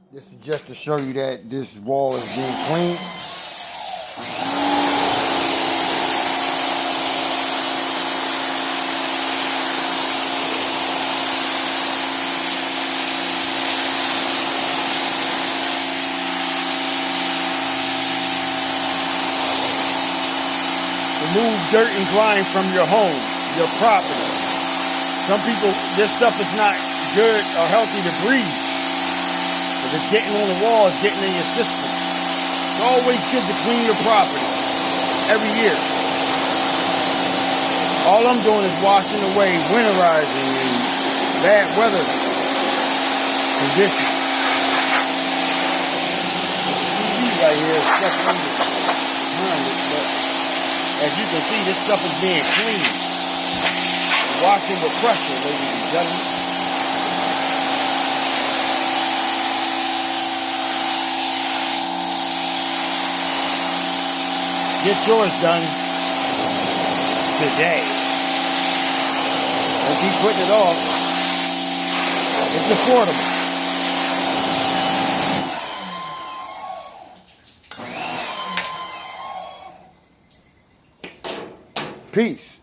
This is just to show you that this wall is being cleaned. Remove dirt and grime from your home, your property. Some people, this stuff is not good or healthy to breathe. If it's getting on the wall, it's getting in your system. It's always good to clean your property every year. All I'm doing is washing away winterizing and bad weather conditions. TV right here is stuck under behind it, but as you can see, this stuff is being cleaned. Washing with pressure, ladies and gentlemen. Get yours done today. Don't keep putting it off. It's affordable. Peace.